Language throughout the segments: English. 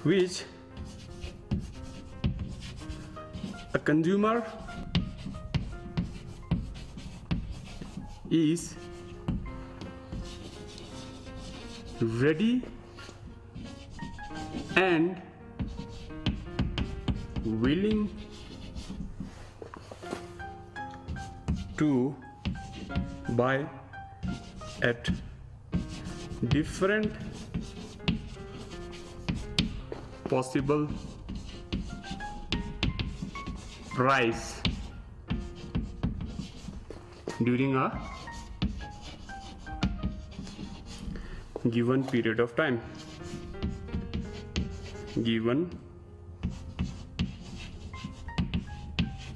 which a consumer is ready and willing to buy at different possible price during a given period of time. Given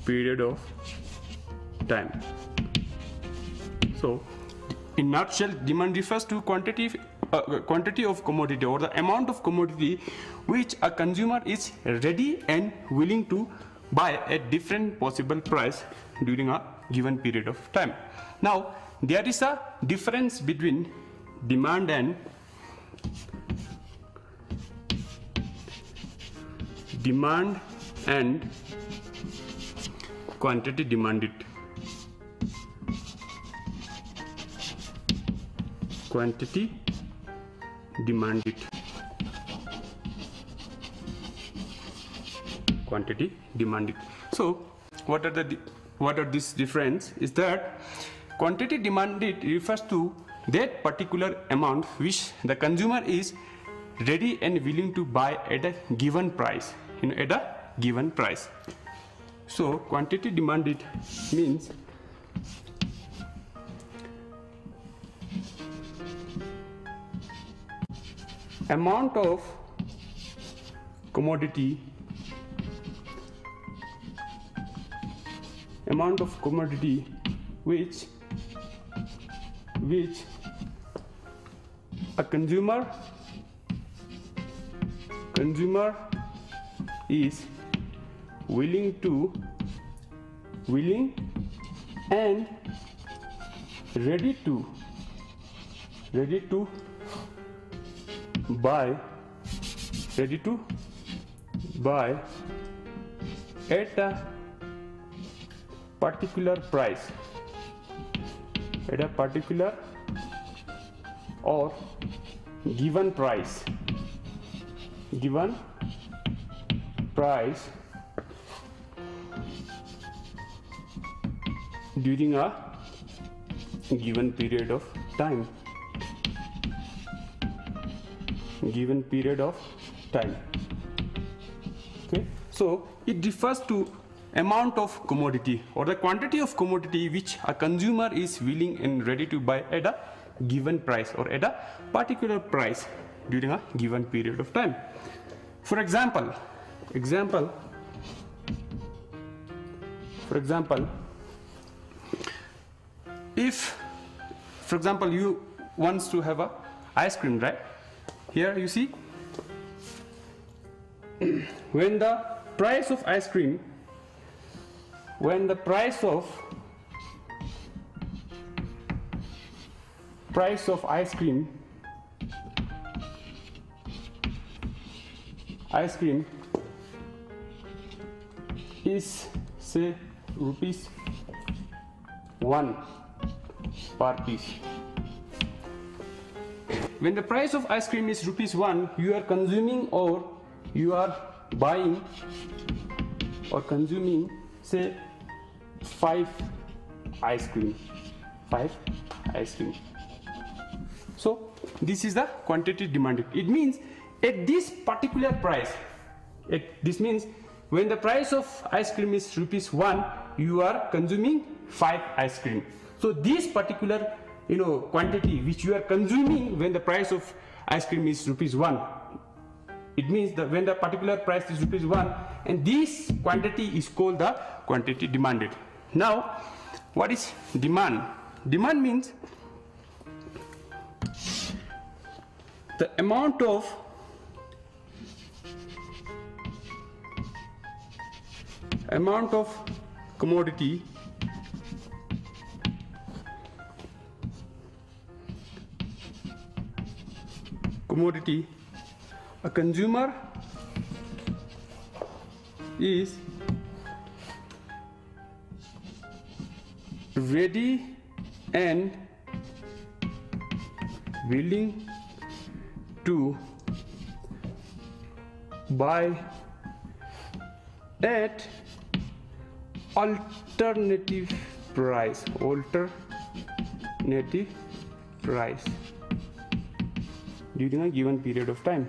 period of time. So, in nutshell, demand refers to quantity of commodity or the amount of commodity which a consumer is ready and willing to buy at different possible price during a given period of time. Now, there is a difference between demand and quantity demanded. Quantity demanded. Quantity demanded. So, what are this difference is that quantity demanded refers to that particular amount which the consumer is ready and willing to buy at a given price, at a given price. So quantity demanded means amount of commodity which a consumer is willing and ready to buy at a particular price, at a particular or given price during a given period of time. Okay, so it refers to amount of commodity or the quantity of commodity which a consumer is willing and ready to buy at a given price or at a particular price during a given period of time. For example, if for example you wants to have a ice cream, right? Here you see when the price of ice cream is say ₹1 per piece. When the price of ice cream is ₹1, you are consuming or you are buying or consuming say 5 ice cream. So this is the quantity demanded. It means at this particular price, this means when the price of ice cream is ₹1, you are consuming 5 ice cream. So this particular quantity which you are consuming when the price of ice cream is ₹1, it means that when the particular price is ₹1, and this quantity is called the quantity demanded. Now, what is demand? Demand means the amount of commodity a consumer is ready and willing to buy at alternative price during a given period of time.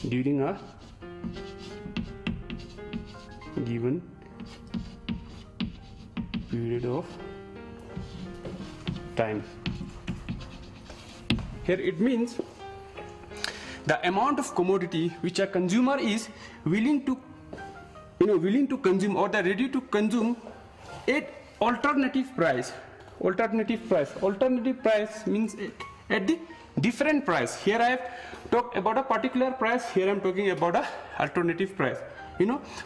During a given period of time. Here it means the amount of commodity which a consumer is willing to consume, or the ready to consume at alternative price means at the different price. Here I have talked about a particular price, here I am talking about a alternative price,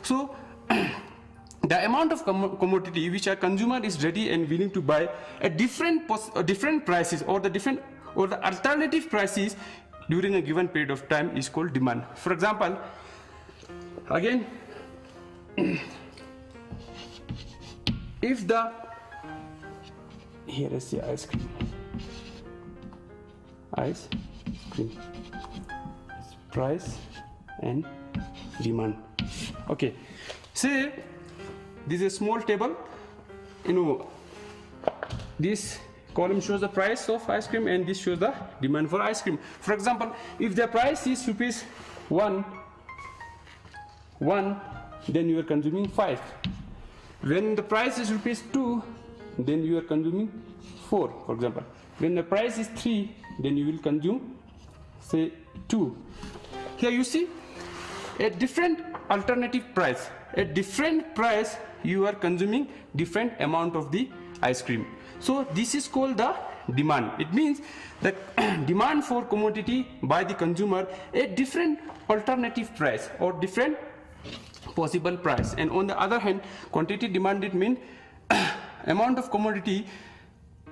so the amount of commodity which a consumer is ready and willing to buy at different prices, or the alternative prices during a given period of time is called demand. For example, again, if the, here is the ice cream, price and demand. Okay, say this is a small table, this column shows the price of ice cream and this shows the demand for ice cream. For example, if the price is rupees 1, then you are consuming 5. When the price is rupees 2, then you are consuming 4, for example. When the price is 3, then you will consume, say, 2. Here you see, at different alternative price, at different price you are consuming different amount of the ice cream. So this is called the demand. It means the demand for commodity by the consumer at different alternative price or different possible price. And on the other hand, quantity demanded means amount of commodity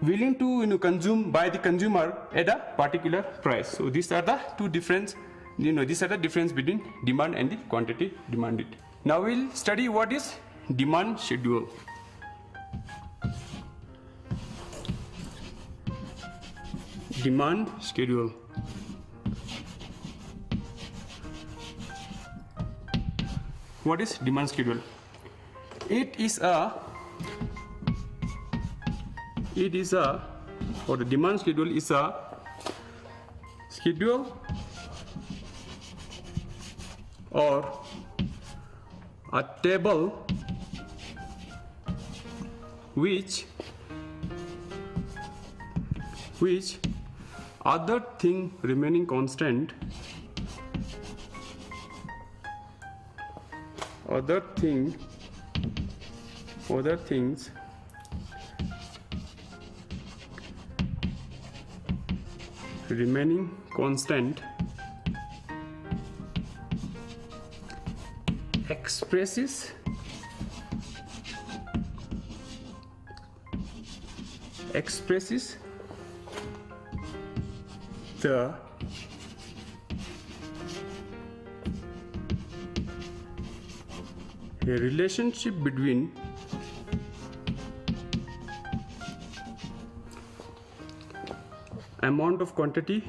willing to consume by the consumer at a particular price. So these are the two difference, these are the difference between demand and the quantity demanded. Now we'll study what is demand schedule. Demand schedule. What is demand schedule? It is a, or the demand schedule is a schedule or a table which other thing remaining constant, other things remaining constant expresses the relationship between amount of quantity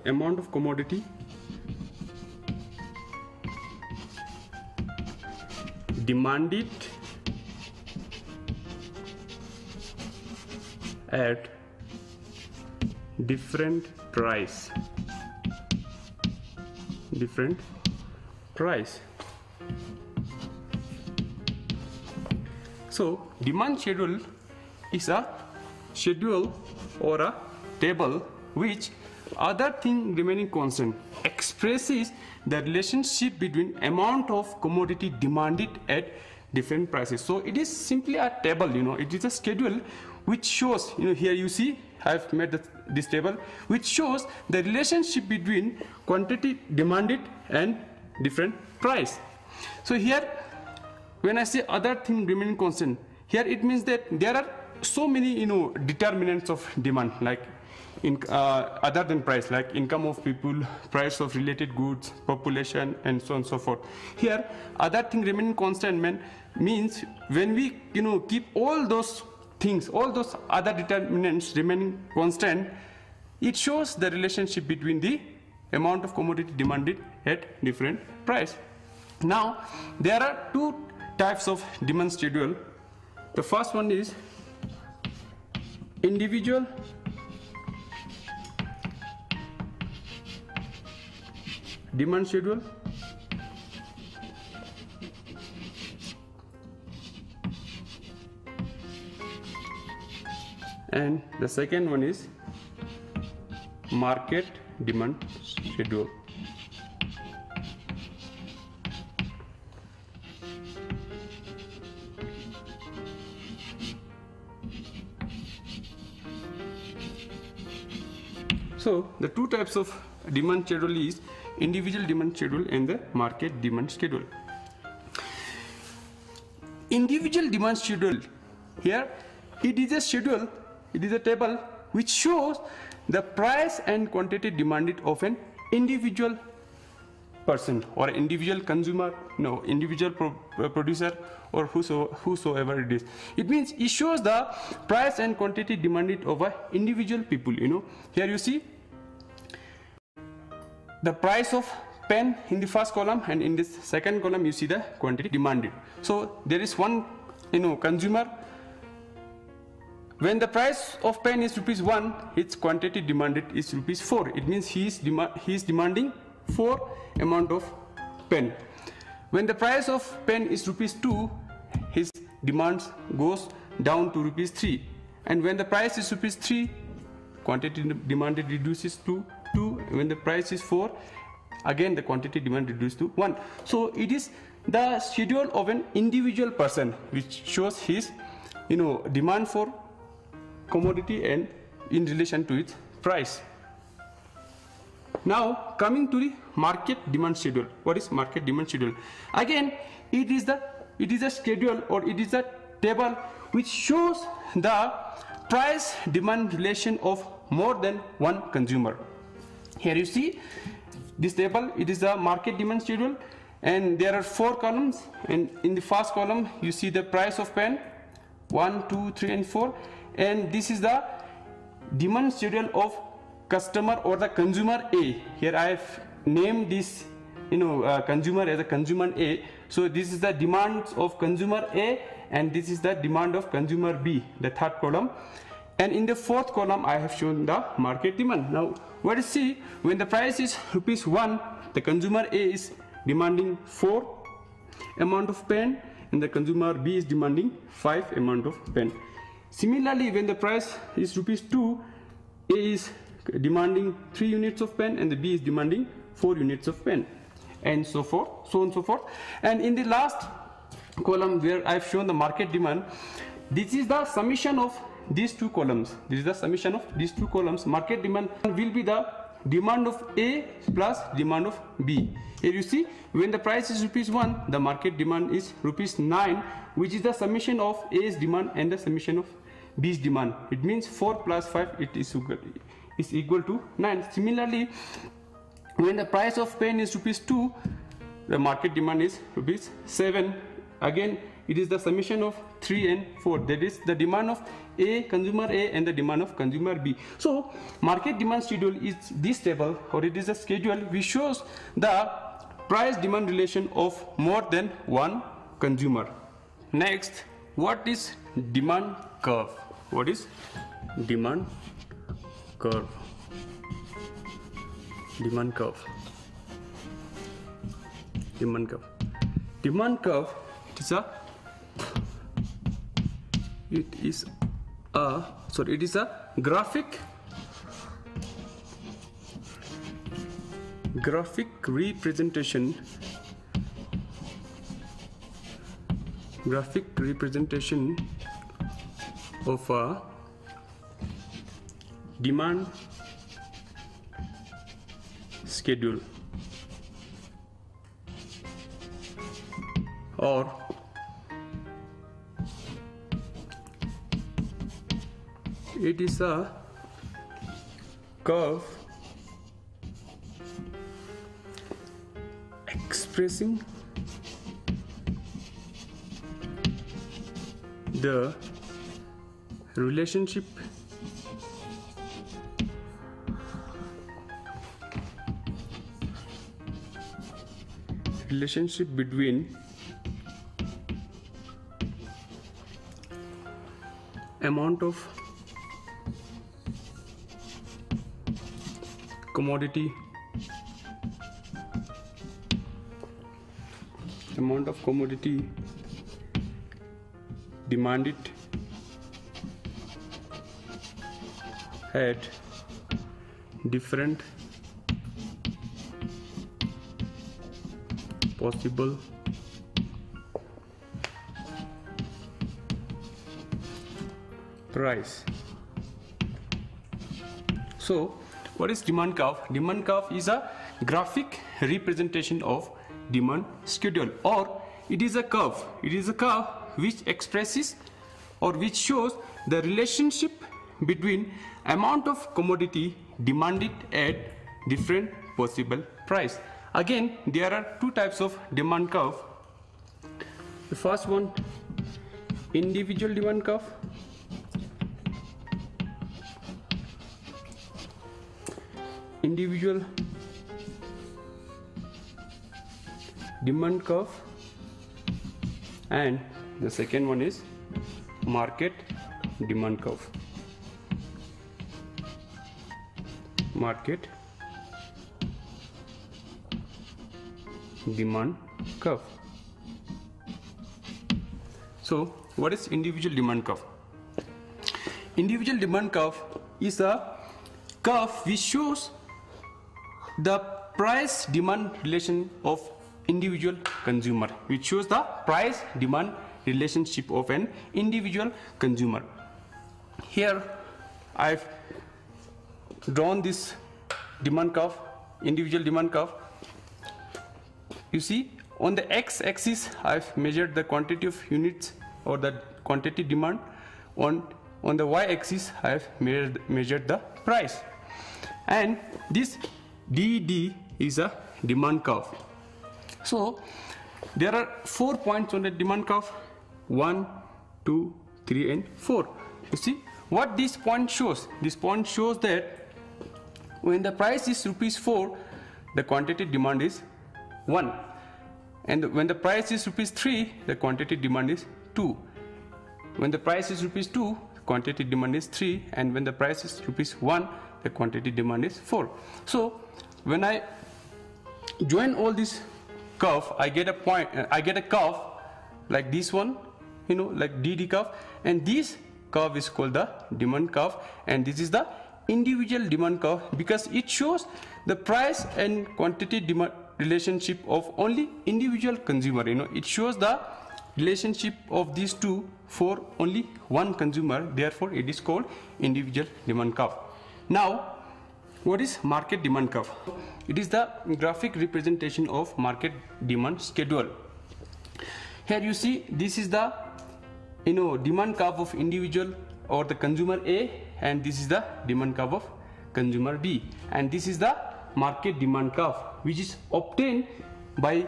amount of commodity demanded at different price. So demand schedule is a schedule or a table which other thing remaining constant expresses the relationship between amount of commodity demanded at different prices. So it is simply a table, it is a schedule which shows, here you see I have made this table which shows the relationship between quantity demanded and different price. So here when I say other thing remaining constant, here it means that there are so many determinants of demand, like other than price, like income of people, price of related goods, population, and so on and so forth. Here other thing remaining constant means when we keep all those things, all those other determinants remaining constant, it shows the relationship between the amount of commodity demanded at different price. Now there are two types of demand schedule. The first one is individual demand schedule, and the second one is market demand schedule. So the two types of demand schedule is individual demand schedule and the market demand schedule. Individual demand schedule, here it is a schedule, it is a table which shows the price and quantity demanded of an individual person or individual consumer, individual producer, or whosoever it is. It means it shows the price and quantity demanded of a individual people. Here you see the price of pen in the first column, and in this second column you see the quantity demanded. So there is one consumer. When the price of pen is ₹1, its quantity demanded is ₹4. It means he is demanding 4 amount of pen. When the price of pen is ₹2, his demands goes down to ₹3. And when the price is ₹3, quantity demanded reduces to 2. When the price is 4, again the quantity demand reduced to 1. So it is the schedule of an individual person which shows his demand for commodity and in relation to its price. Now coming to the market demand schedule. What is market demand schedule? Again it is a schedule, or it is a table which shows the price demand relation of more than one consumer. Here you see this table, it is the market demand schedule, and there are 4 columns, and in the first column you see the price of pen 1, 2, 3 and 4, and this is the demand schedule of customer or the consumer A. Here I have named this consumer as a consumer A. So this is the demands of consumer A, and this is the demand of consumer B, the third column. And in the fourth column I have shown the market demand. Now what you see, when the price is ₹1, the consumer A is demanding 4 amount of pen, and the consumer B is demanding 5 amount of pen. Similarly, when the price is ₹2, A is demanding 3 units of pen, and the B is demanding 4 units of pen, and so forth, so on and so forth. And in the last column where I have shown the market demand, this is the summation of these two columns. This is the summation of these two columns. Market demand will be the demand of A plus demand of B. Here you see, when the price is ₹1, the market demand is ₹9, which is the summation of A's demand and the summation of B's demand. It means 4 plus 5 is equal to 9. Similarly, when the price of pen is ₹2, the market demand is ₹7. Again, it is the summation of 3 and 4. That is the demand of A, consumer A, and the demand of consumer B. So market demand schedule is this table, or it is a schedule which shows the price demand relation of more than one consumer. Next, what is demand curve? What is demand curve? Demand curve. Demand curve. Demand curve it is a graphic representation of a demand schedule, or it is a curve expressing the relationship between amount of commodity demanded at different possible price. So what is demand curve? Demand curve is a graphic representation of demand schedule, or it is a curve. It is a curve which expresses or which shows the relationship between amount of commodity demanded at different possible price. Again, there are two types of demand curve. The first one, individual demand curve. Individual demand curve, and the second one is market demand curve. Market demand curve. So what is individual demand curve? Individual demand curve is a curve which shows the price demand relation of individual consumer, which shows the price demand relationship of an individual consumer. Here I've drawn this demand curve, individual demand curve. You see, on the x-axis I've measured the quantity of units or the quantity demand. On the y-axis I've measured the price, and this DD is a demand curve. So there are 4 points on the demand curve: 1, 2, 3 and 4. You see what this point shows? This point shows that when the price is ₹4, the quantity demand is 1, and when the price is ₹3, the quantity demand is 2. When the price is ₹2, quantity demand is 3, and when the price is ₹1, the quantity demand is 4. So when I join all this curve, I get a point. I get a curve like this one, like DD curve, and this curve is called the demand curve, and this is the individual demand curve because it shows the price and quantity demand relationship of only individual consumer. It shows the relationship of these two for only one consumer. Therefore, it is called individual demand curve. Now, what is market demand curve? It is the graphic representation of market demand schedule. Here you see, this is the demand curve of individual or the consumer A, and this is the demand curve of consumer B, and this is the market demand curve, which is obtained by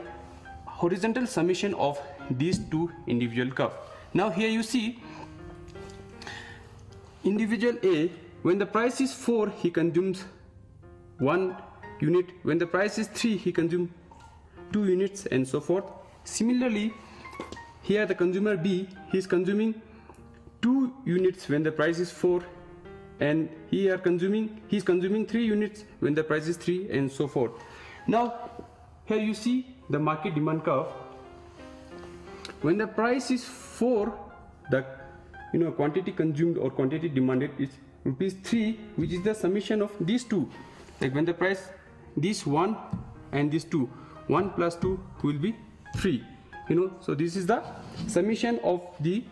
horizontal summation of these two individual curves. Now here you see, individual A, when the price is 4, he consumes 1 unit. When the price is 3, he consumes 2 units, and so forth. Similarly, here the consumer B, he is consuming 2 units when the price is 4, and he is consuming 3 units when the price is 3, and so forth. Now here you see the market demand curve. When the price is 4, the quantity consumed or quantity demanded is ₹3, which is the summation of these two. Like when the price, this 1 and this 2, 1 plus 2 will be 3. So this is the summation of the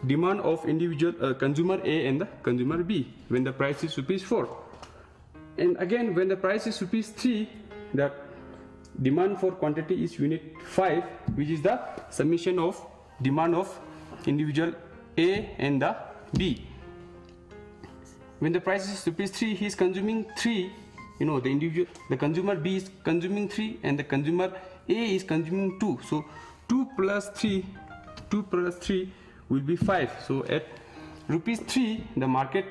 demand of individual consumer A and the consumer B when the price is ₹4. And again, when the price is ₹3, the demand for quantity is unit 5, which is the summation of demand of individual A and the B. when the price is rupees 3, he is consuming 3. You know, the consumer B is consuming 3 and the consumer A is consuming 2. So 2 plus 3 will be 5. So at rupees 3, the market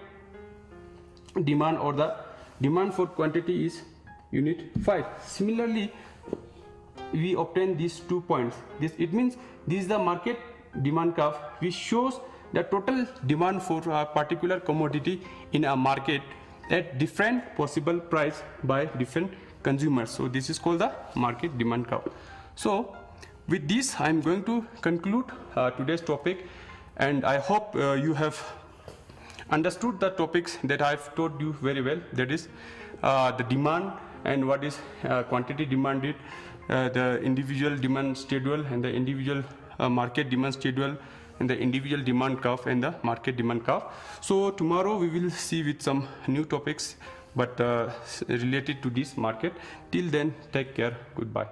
demand or the demand for quantity is unit 5. Similarly, we obtain these 2 points. It means this is the market demand curve, which shows the total demand for a particular commodity in a market at different possible price by different consumers. So this is called the market demand curve. So with this, I am going to conclude today's topic, and I hope you have understood the topics that I have taught you very well. That is the demand and what is quantity demanded, the individual demand schedule and the individual market demand schedule, and the individual demand curve and the market demand curve. So tomorrow we will see with some new topics but related to this market. Till then, take care. Goodbye.